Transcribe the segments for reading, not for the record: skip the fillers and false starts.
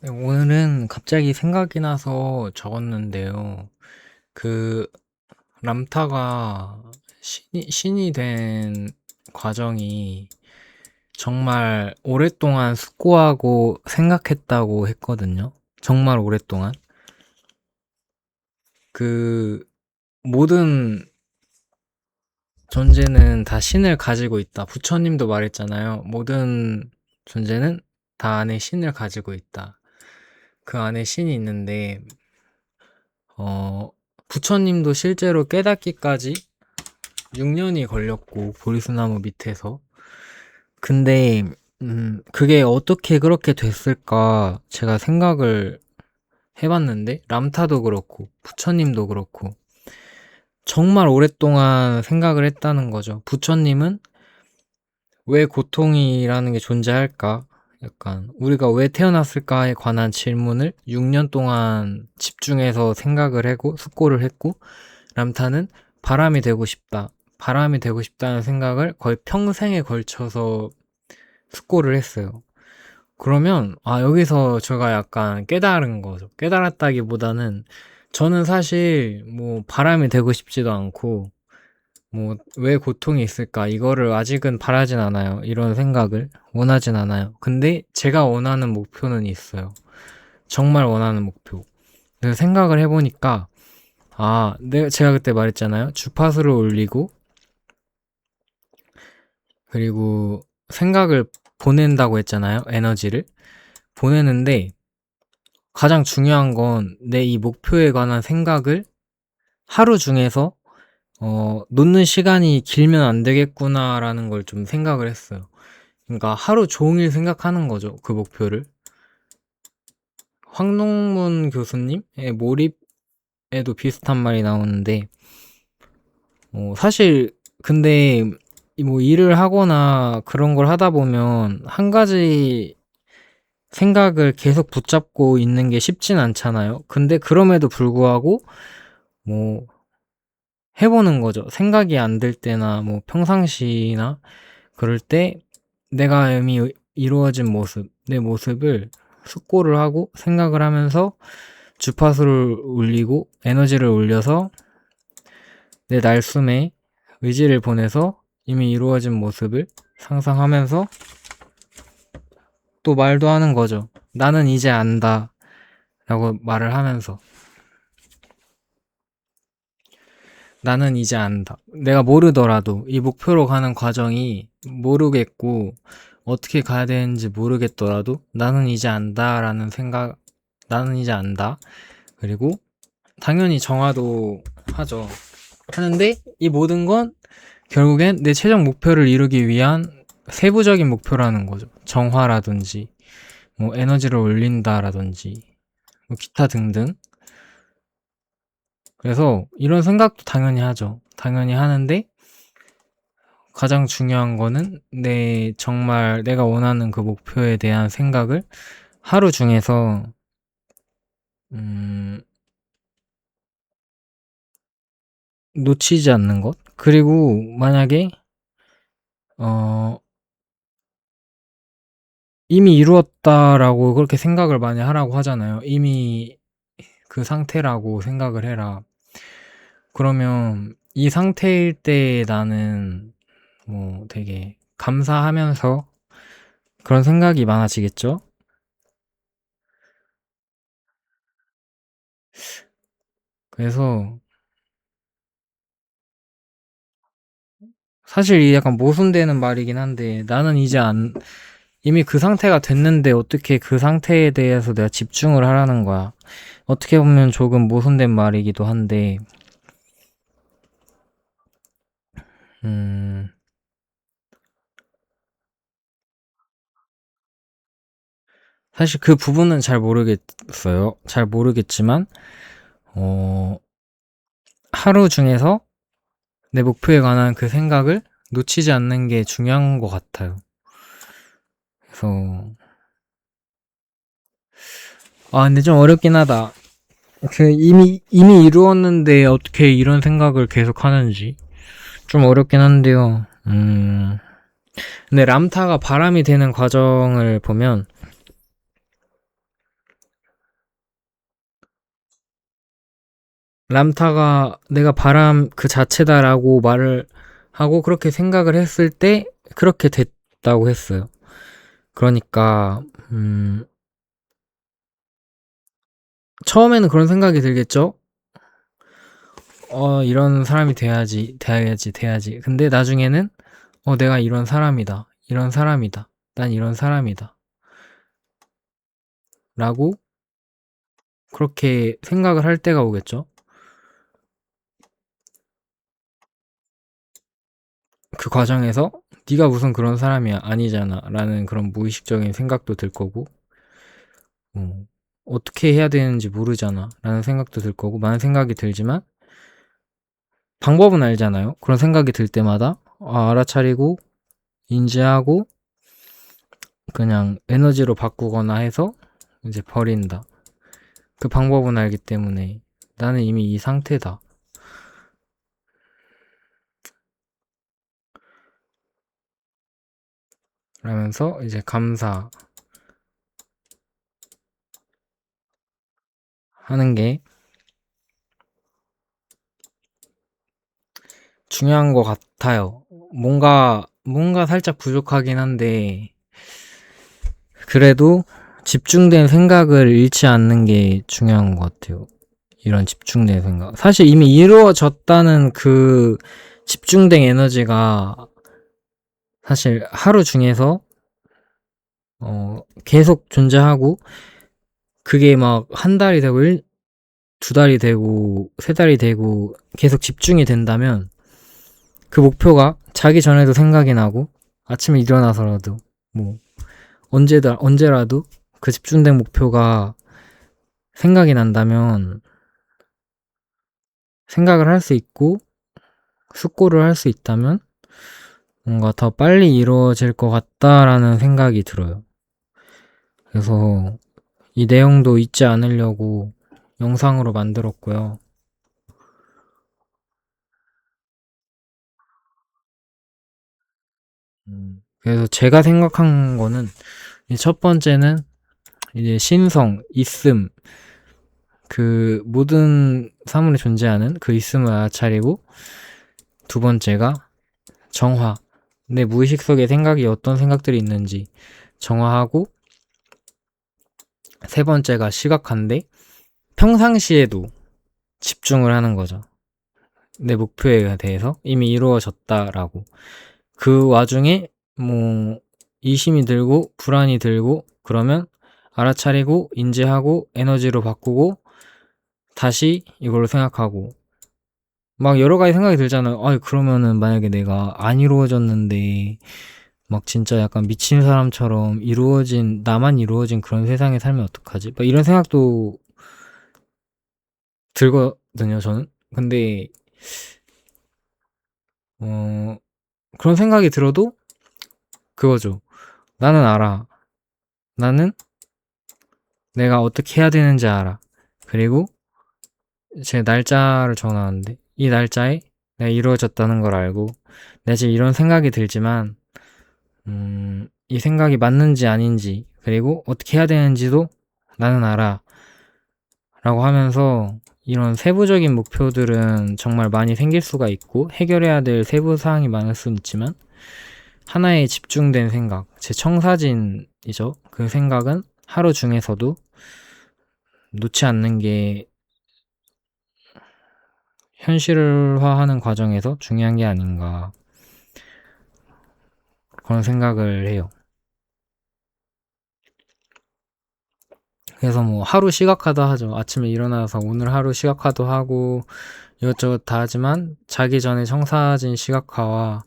네, 오늘은 갑자기 생각이 나서 적었는데요. 그 람타가 신이 된 과정이 정말 오랫동안 숙고하고 생각했다고 했거든요. 정말 오랫동안. 그 모든 존재는 다 신을 가지고 있다. 부처님도 말했잖아요. 모든 존재는 다 안에 신을 가지고 있다. 그 안에 신이 있는데 어, 부처님도 실제로 깨닫기까지 6년이 걸렸고, 보리수나무 밑에서. 근데, 그게 어떻게 그렇게 됐을까, 제가 생각을 해봤는데, 람타도 그렇고, 부처님도 그렇고, 정말 오랫동안 생각을 했다는 거죠. 부처님은 왜 고통이라는 게 존재할까? 약간, 우리가 왜 태어났을까에 관한 질문을 6년 동안 집중해서 생각을 하고, 숙고를 했고, 람타는 바람이 되고 싶다. 바람이 되고 싶다는 생각을 거의 평생에 걸쳐서 숙고를 했어요. 그러면, 여기서 제가 약간 깨달은 거죠. 깨달았다기보다는, 저는 사실, 바람이 되고 싶지도 않고, 왜 고통이 있을까? 이거를 아직은 바라진 않아요. 이런 생각을. 원하진 않아요. 근데 제가 원하는 목표는 있어요. 정말 원하는 목표. 그래서 생각을 해보니까, 제가 그때 말했잖아요. 주파수를 올리고, 그리고 생각을 보낸다고 했잖아요. 에너지를. 보내는데, 가장 중요한 건 내 이 목표에 관한 생각을 하루 중에서, 놓는 시간이 길면 안 되겠구나라는 걸 좀 생각을 했어요. 그러니까 하루 종일 생각하는 거죠. 그 목표를. 황동문 교수님의 몰입에도 비슷한 말이 나오는데, 사실, 근데, 일을 하거나 그런 걸 하다 보면, 한 가지 생각을 계속 붙잡고 있는 게 쉽진 않잖아요. 근데 그럼에도 불구하고, 뭐, 해보는 거죠. 생각이 안 들 때나, 평상시나, 그럴 때, 내가 이미 이루어진 모습, 내 모습을 숙고를 하고, 생각을 하면서, 주파수를 올리고, 에너지를 올려서, 내 날숨에 의지를 보내서 이미 이루어진 모습을 상상하면서 또 말도 하는 거죠. 나는 이제 안다. 라고 말을 하면서. 나는 이제 안다. 내가 모르더라도 이 목표로 가는 과정이 모르겠고 어떻게 가야 되는지 모르겠더라도 나는 이제 안다라는 생각, 나는 이제 안다. 그리고 당연히 정화도 하죠. 하는데 이 모든 건 결국엔 내 최종 목표를 이루기 위한 세부적인 목표라는 거죠. 정화라든지, 에너지를 올린다라든지, 기타 등등. 그래서 이런 생각도 당연히 하죠. 당연히 하는데, 가장 중요한 거는 정말 내가 원하는 그 목표에 대한 생각을 하루 중에서, 음, 놓치지 않는 것. 그리고 만약에, 어, 이미 이루었다라고 그렇게 생각을 많이 하라고 하잖아요. 이미 그 상태라고 생각을 해라. 그러면 이 상태일 때 나는 되게 감사하면서 그런 생각이 많아지겠죠? 그래서 사실 이 약간 모순되는 말이긴 한데 나는 이제 이미 그 상태가 됐는데 어떻게 그 상태에 대해서 내가 집중을 하라는 거야. 어떻게 보면 조금 모순된 말이기도 한데, 음, 사실 그 부분은 잘 모르겠어요. 잘 모르겠지만, 어, 하루 중에서 내 목표에 관한 그 생각을 놓치지 않는 게 중요한 것 같아요. 그래서, 근데 좀 어렵긴 하다. 이미 이루었는데 어떻게 이런 생각을 계속 하는지. 좀 어렵긴 한데요. 근데 람타가 바람이 되는 과정을 보면, 람타가 내가 바람 그 자체다라고 말을 하고 그렇게 생각을 했을 때 그렇게 됐다고 했어요. 그러니까 처음에는 그런 생각이 들겠죠? 이런 사람이 돼야지. 근데 나중에는 내가 이런 사람이다. 이런 사람이다. 난 이런 사람이다. 라고 그렇게 생각을 할 때가 오겠죠? 그 과정에서 네가 무슨 그런 사람이야 아니잖아 라는 그런 무의식적인 생각도 들 거고 어떻게 해야 되는지 모르잖아 라는 생각도 들 거고 많은 생각이 들지만 방법은 알잖아요. 그런 생각이 들 때마다 알아차리고 인지하고 그냥 에너지로 바꾸거나 해서 이제 버린다. 그 방법은 알기 때문에 나는 이미 이 상태다 라면서 이제 감사하는 게 중요한 것 같아요. 뭔가 살짝 부족하긴 한데 그래도 집중된 생각을 잃지 않는 게 중요한 것 같아요. 이런 집중된 생각. 사실 이미 이루어졌다는 그 집중된 에너지가 사실 하루 중에서 계속 존재하고 그게 막 한 달이 되고 두 달이 되고 세 달이 되고 계속 집중이 된다면 그 목표가 자기 전에도 생각이 나고 아침에 일어나서라도 뭐 언제라도 그 집중된 목표가 생각이 난다면 생각을 할 수 있고 숙고를 할 수 있다면 뭔가 더 빨리 이루어질 것 같다라는 생각이 들어요. 그래서 이 내용도 잊지 않으려고 영상으로 만들었고요. 그래서 제가 생각한 거는 첫 번째는 이제 신성, 있음, 그 모든 사물에 존재하는 그 있음을 알아차리고 두 번째가 정화, 내 무의식 속에 생각이 어떤 생각들이 있는지 정화하고 세 번째가 시각화인데 평상시에도 집중을 하는 거죠. 내 목표에 대해서 이미 이루어졌다라고. 그 와중에 뭐 이심이 들고 불안이 들고 그러면 알아차리고 인지하고 에너지로 바꾸고 다시 이걸로 생각하고 막 여러 가지 생각이 들잖아요. 그러면은 만약에 내가 안 이루어졌는데 막 진짜 약간 미친 사람처럼 나만 이루어진 그런 세상에 살면 어떡하지? 막 이런 생각도 들거든요, 저는. 근데 그런 생각이 들어도 그거죠. 나는 알아. 나는 내가 어떻게 해야 되는지 알아. 그리고 제 날짜를 정하는데 이 날짜에 내가 이루어졌다는 걸 알고 내가 지금 이런 생각이 들지만 이 생각이 맞는지 아닌지 그리고 어떻게 해야 되는지도 나는 알아 라고 하면서 이런 세부적인 목표들은 정말 많이 생길 수가 있고 해결해야 될 세부 사항이 많을 수는 있지만 하나에 집중된 생각, 제 청사진이죠. 그 생각은 하루 중에서도 놓지 않는 게 현실화하는 과정에서 중요한 게 아닌가 그런 생각을 해요. 그래서 뭐 하루 시각화도 하죠. 아침에 일어나서 오늘 하루 시각화도 하고 이것저것 다 하지만 자기 전에 청사진 시각화와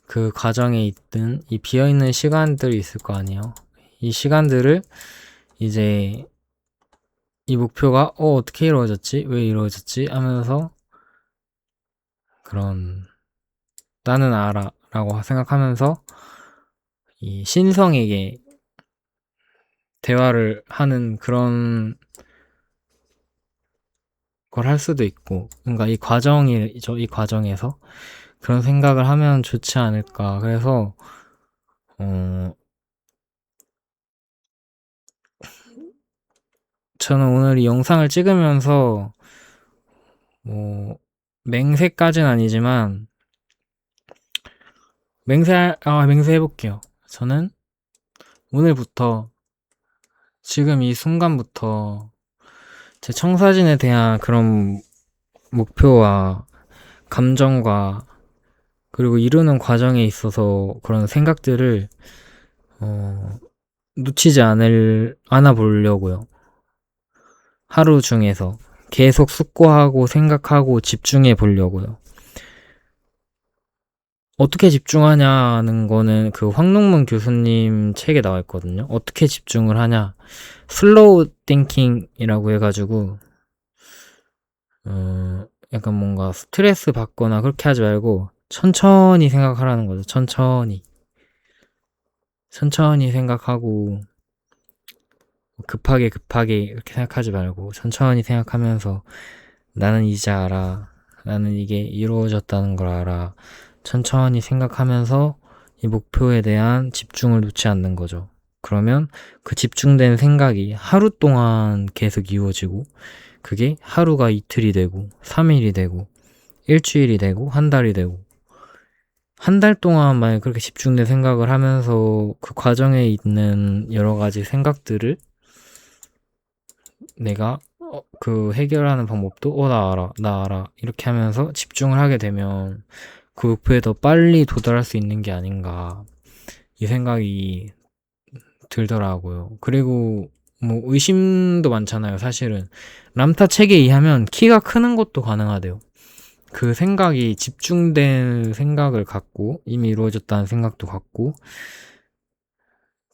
그 과정에 있던 이 비어있는 시간들이 있을 거 아니에요. 이 시간들을 이제 이 목표가 어떻게 이루어졌지? 왜 이루어졌지? 하면서 그런 나는 알아 라고 생각하면서 이 신성에게 대화를 하는 그런 걸 할 수도 있고 그러니까 이 과정에서 그런 생각을 하면 좋지 않을까. 그래서 저는 오늘 이 영상을 찍으면서 뭐, 맹세까지는 아니지만, 맹세해볼게요. 저는 오늘부터, 지금 이 순간부터, 제 청사진에 대한 그런 목표와 감정과, 그리고 이루는 과정에 있어서 그런 생각들을, 놓치지 않아 보려고요. 하루 중에서. 계속 숙고하고 생각하고 집중해 보려고요. 어떻게 집중하냐는 거는 그 황농문 교수님 책에 나와 있거든요. 어떻게 집중을 하냐. 슬로우 띵킹이라고 해가지고, 약간 뭔가 스트레스 받거나 그렇게 하지 말고, 천천히 생각하라는 거죠. 천천히. 천천히 생각하고, 급하게 이렇게 생각하지 말고, 천천히 생각하면서, 나는 이제 알아. 나는 이게 이루어졌다는 걸 알아. 천천히 생각하면서 이 목표에 대한 집중을 놓지 않는 거죠. 그러면 그 집중된 생각이 하루 동안 계속 이루어지고, 그게 하루가 이틀이 되고, 3일이 되고, 일주일이 되고, 한 달이 되고, 한 달 동안 만약 그렇게 집중된 생각을 하면서 그 과정에 있는 여러 가지 생각들을 내가 그 해결하는 방법도 나 알아 이렇게 하면서 집중을 하게 되면 그 목표에 더 빨리 도달할 수 있는 게 아닌가 이 생각이 들더라고요. 그리고 뭐 의심도 많잖아요. 사실은 람타 책에 의하면 키가 크는 것도 가능하대요. 그 생각이 집중된 생각을 갖고 이미 이루어졌다는 생각도 갖고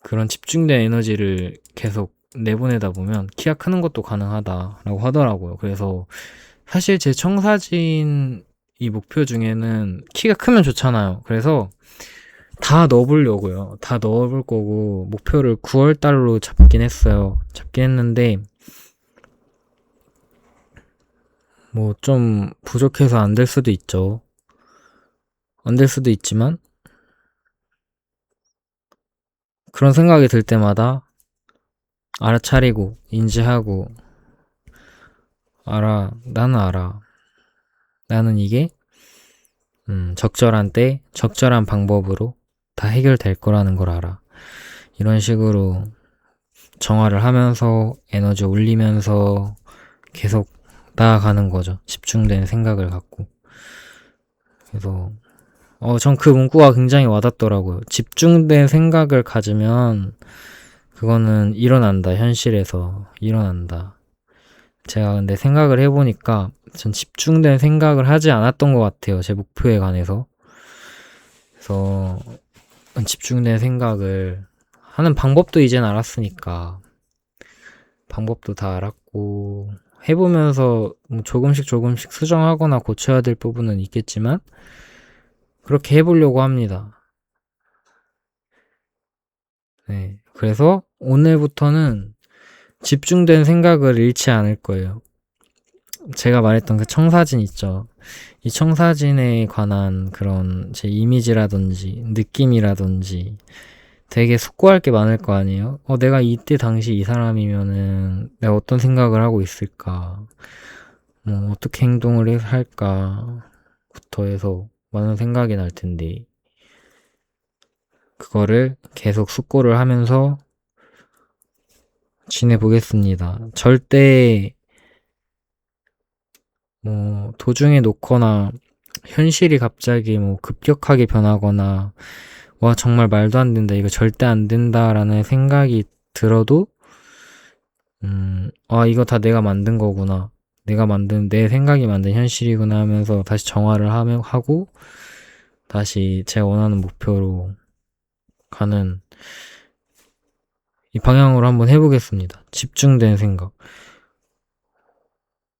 그런 집중된 에너지를 계속 내보내다 보면 키가 크는 것도 가능하다라고 하더라고요. 그래서 사실 제 청사진 이 목표 중에는 키가 크면 좋잖아요. 그래서 다 넣어보려고요. 다 넣어볼 거고 목표를 9월 달로 잡긴 했어요. 잡긴 했는데 뭐 좀 부족해서 안 될 수도 있죠. 안 될 수도 있지만 그런 생각이 들 때마다 알아차리고 인지하고 나는 알아. 나는 이게 적절한 때, 적절한 방법으로 다 해결될 거라는 걸 알아. 이런 식으로 정화를 하면서 에너지 올리면서 계속 나아가는 거죠. 집중된 생각을 갖고. 그래서, 전 그 문구가 굉장히 와닿더라고요. 집중된 생각을 가지면 그거는 일어난다. 현실에서 일어난다. 제가 근데 생각을 해보니까 전 집중된 생각을 하지 않았던 것 같아요. 제 목표에 관해서. 그래서 집중된 생각을 하는 방법도 이젠 알았으니까 방법도 다 알았고 해보면서 뭐 조금씩 수정하거나 고쳐야 될 부분은 있겠지만 그렇게 해보려고 합니다. 네, 그래서 오늘부터는 집중된 생각을 잃지 않을 거예요. 제가 말했던 그 청사진 있죠. 이 청사진에 관한 그런 제 이미지라든지 느낌이라든지 되게 숙고할 게 많을 거 아니에요? 내가 이때 당시 이 사람이면은 내가 어떤 생각을 하고 있을까? 뭐 어떻게 행동을 할까?부터 해서 많은 생각이 날 텐데 그거를 계속 숙고를 하면서 지내보겠습니다. 절대 뭐 도중에 놓거나 현실이 갑자기 뭐 급격하게 변하거나 와 정말 말도 안 된다 이거 절대 안 된다라는 생각이 들어도 이거 다 내가 만든 거구나 내 생각이 만든 현실이구나 하면서 다시 정화를 하고 다시 제가 원하는 목표로 가는 이 방향으로 한번 해보겠습니다. 집중된 생각.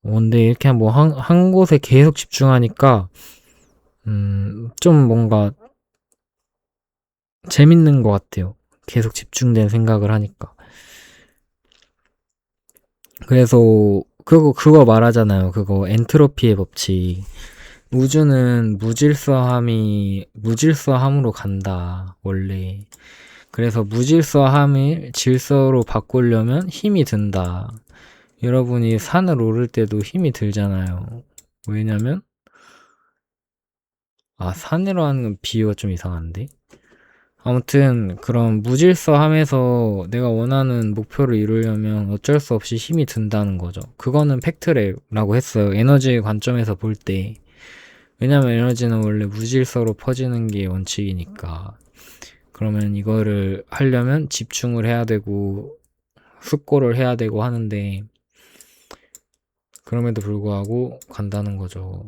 근데 이렇게 뭐 한 곳에 계속 집중하니까 좀 뭔가 재밌는 것 같아요. 계속 집중된 생각을 하니까. 그래서 그거 말하잖아요. 그거 엔트로피의 법칙. 우주는 무질서함으로 간다. 원래. 그래서 무질서함을 질서로 바꾸려면 힘이 든다. 여러분이 산을 오를 때도 힘이 들잖아요. 왜냐면, 산으로 하는 건 비유가 좀 이상한데? 아무튼, 그런 무질서 함에서 내가 원하는 목표를 이루려면 어쩔 수 없이 힘이 든다는 거죠. 그거는 팩트라고 했어요. 에너지 관점에서 볼 때. 왜냐면 에너지는 원래 무질서로 퍼지는 게 원칙이니까. 그러면 이거를 하려면 집중을 해야 되고, 숙고를 해야 되고 하는데, 그럼에도 불구하고 간다는 거죠.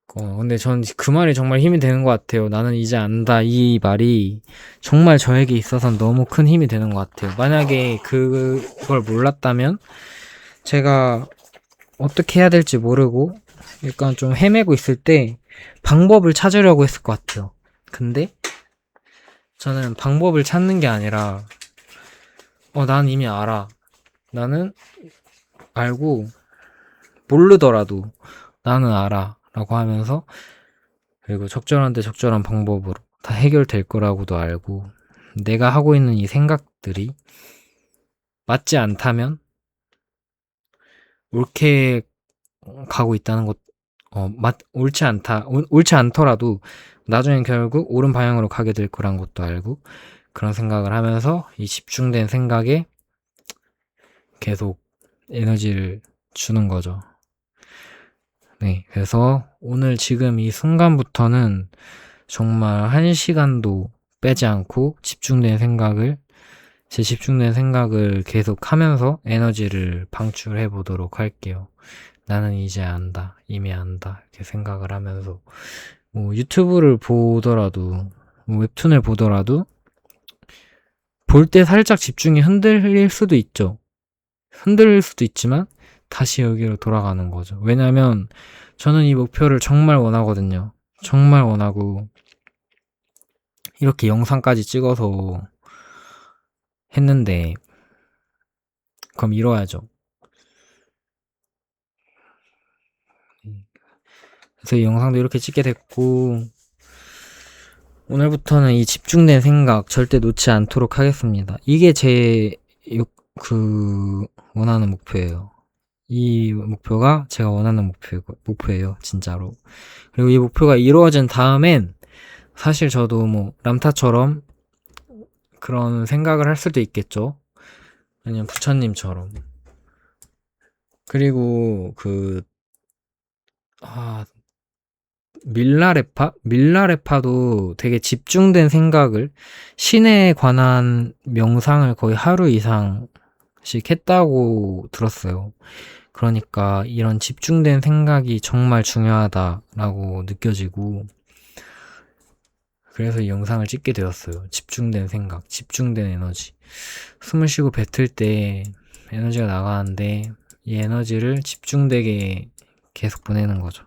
근데 전 그 말이 정말 힘이 되는 것 같아요. 나는 이제 안다. 이 말이 정말 저에게 있어서는 너무 큰 힘이 되는 것 같아요. 만약에 그걸 몰랐다면 제가 어떻게 해야 될지 모르고 약간 좀 헤매고 있을 때 방법을 찾으려고 했을 것 같아요. 근데 저는 방법을 찾는 게 아니라 난 이미 알아. 나는 알고 모르더라도 나는 알아. 라고 하면서 그리고 적절한데 적절한 방법으로 다 해결될 거라고도 알고 내가 하고 있는 이 생각들이 맞지 않다면 옳게 가고 있다는 것, 옳지 않더라도 나중엔 결국 옳은 방향으로 가게 될 거란 것도 알고 그런 생각을 하면서 이 집중된 생각에 계속 에너지를 주는 거죠. 네, 그래서 오늘 지금 이 순간부터는 정말 1시간도 빼지 않고 제 집중된 생각을 계속 하면서 에너지를 방출해 보도록 할게요. 나는 이제 안다. 이미 안다. 이렇게 생각을 하면서 뭐 유튜브를 보더라도 뭐 웹툰을 보더라도 볼 때 살짝 집중이 흔들릴 수도 있죠. 흔들릴 수도 있지만 다시 여기로 돌아가는 거죠. 왜냐면 저는 이 목표를 정말 원하거든요. 정말 원하고 이렇게 영상까지 찍어서 했는데 그럼 이뤄야죠. 그래서 이 영상도 이렇게 찍게 됐고 오늘부터는 이 집중된 생각 절대 놓지 않도록 하겠습니다. 이게 제 원하는 목표예요. 이 목표가 제가 원하는 목표예요. 진짜로. 그리고 이 목표가 이루어진 다음엔 사실 저도 뭐 람타처럼 그런 생각을 할 수도 있겠죠. 아니면 부처님처럼. 그리고 밀라레파도 되게 집중된 생각을 신에 관한 명상을 거의 하루 이상씩 했다고 들었어요. 그러니까 이런 집중된 생각이 정말 중요하다라고 느껴지고 그래서 이 영상을 찍게 되었어요. 집중된 생각, 집중된 에너지. 숨을 쉬고 뱉을 때 에너지가 나가는데 이 에너지를 집중되게 계속 보내는 거죠.